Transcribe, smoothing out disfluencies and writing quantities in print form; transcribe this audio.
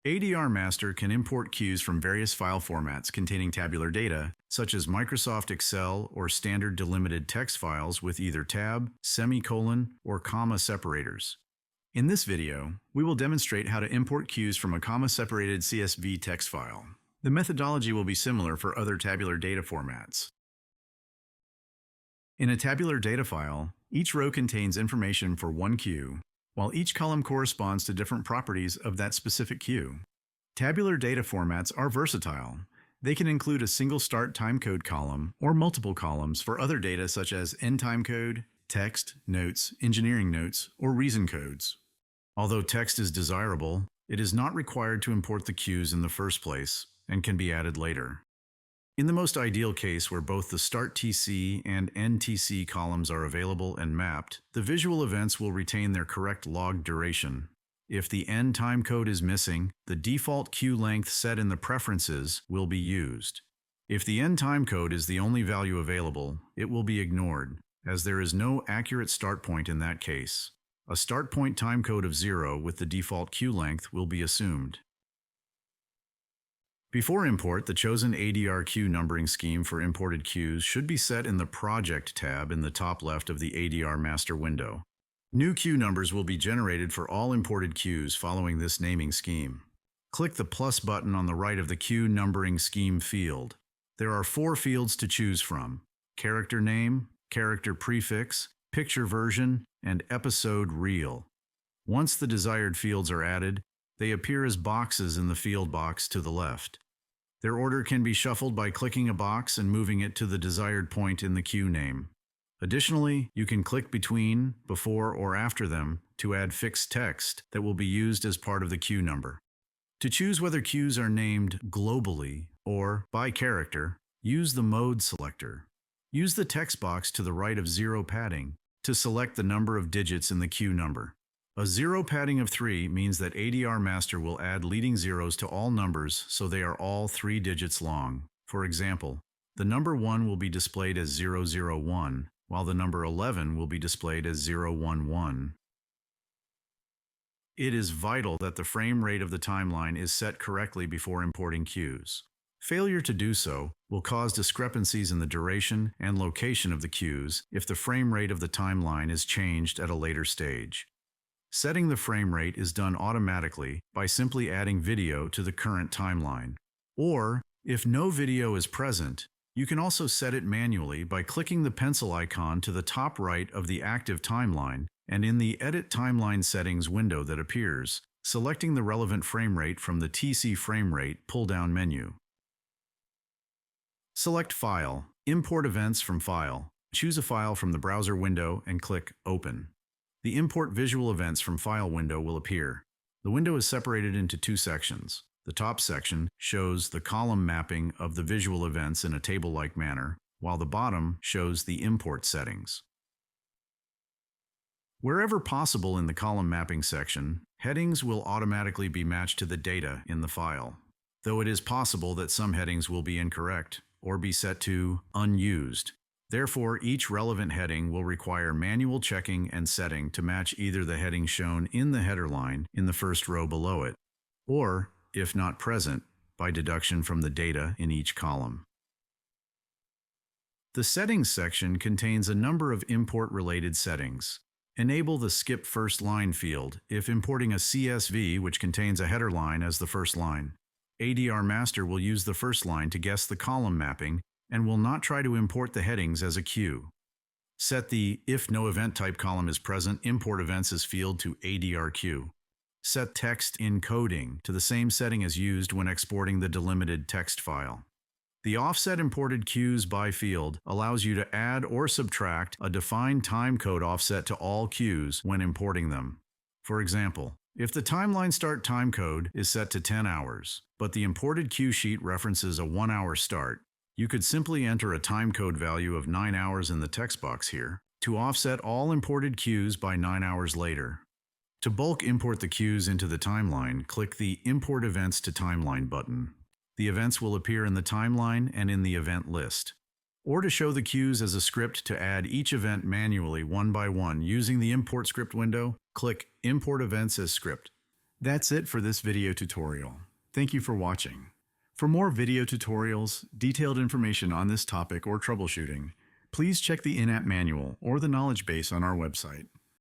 ADR Master can import cues from various file formats containing tabular data, such as Microsoft Excel or standard delimited text files with either tab, semicolon, or comma separators. In this video, we will demonstrate how to import cues from a comma-separated CSV text file. The methodology will be similar for other tabular data formats. In a tabular data file, each row contains information for one cue, while each column corresponds to different properties of that specific cue. Tabular data formats are versatile. They can include a single start timecode column or multiple columns for other data such as end timecode, text, notes, engineering notes, or reason codes. Although text is desirable, it is not required to import the cues in the first place and can be added later. In the most ideal case where both the start TC and end TC columns are available and mapped, the visual events will retain their correct log duration. If the end timecode is missing, the default cue length set in the preferences will be used. If the end timecode is the only value available, it will be ignored, as there is no accurate start point in that case. A start point timecode of 0 with the default cue length will be assumed. Before import, the chosen ADR Cue numbering scheme for imported cues should be set in the Project tab in the top left of the ADR Master window. New cue numbers will be generated for all imported cues following this naming scheme. Click the plus button on the right of the Cue Numbering Scheme field. There are 4 fields to choose from: character name, character prefix, picture version, and episode reel. Once the desired fields are added, they appear as boxes in the field box to the left. Their order can be shuffled by clicking a box and moving it to the desired point in the cue name. Additionally, you can click between, before, or after them to add fixed text that will be used as part of the cue number. To choose whether cues are named globally or by character, use the Mode selector. Use the text box to the right of 0 padding to select the number of digits in the cue number. A 0 padding of 3 means that ADR Master will add leading zeros to all numbers so they are all 3 digits long. For example, the number 1 will be displayed as 001, while the number 11 will be displayed as 011. It is vital that the frame rate of the timeline is set correctly before importing cues. Failure to do so will cause discrepancies in the duration and location of the cues if the frame rate of the timeline is changed at a later stage. Setting the frame rate is done automatically by simply adding video to the current timeline. Or, if no video is present, you can also set it manually by clicking the pencil icon to the top right of the active timeline and in the Edit Timeline Settings window that appears, selecting the relevant frame rate from the TC Frame Rate pull-down menu. Select File, Import Events from File. Choose a file from the browser window and click Open. The Import Visual Events from File window will appear. The window is separated into 2 sections. The top section shows the column mapping of the visual events in a table-like manner, while the bottom shows the import settings. Wherever possible in the column mapping section, headings will automatically be matched to the data in the file, though it is possible that some headings will be incorrect or be set to unused. Therefore, each relevant heading will require manual checking and setting to match either the heading shown in the header line in the first row below it, or, if not present, by deduction from the data in each column. The Settings section contains a number of import-related settings. Enable the Skip First Line field if importing a CSV which contains a header line as the first line. ADR Master will use the first line to guess the column mapping and will not try to import the headings as a cue. Set the If No Event Type column is present, Import Events as field to ADR Cue. Set Text Encoding to the same setting as used when exporting the delimited text file. The Offset Imported Cues by field allows you to add or subtract a defined timecode offset to all cues when importing them. For example, if the timeline start timecode is set to 10 hours, but the imported cue sheet references a 1-hour start, you could simply enter a timecode value of 9 hours in the text box here to offset all imported cues by 9 hours later. To bulk import the cues into the timeline, click the Import Events to Timeline button. The events will appear in the timeline and in the event list. Or to show the cues as a script to add each event manually one by one using the Import Script window, click Import Events as Script. That's it for this video tutorial. Thank you for watching. For more video tutorials, detailed information on this topic or troubleshooting, please check the in-app manual or the knowledge base on our website.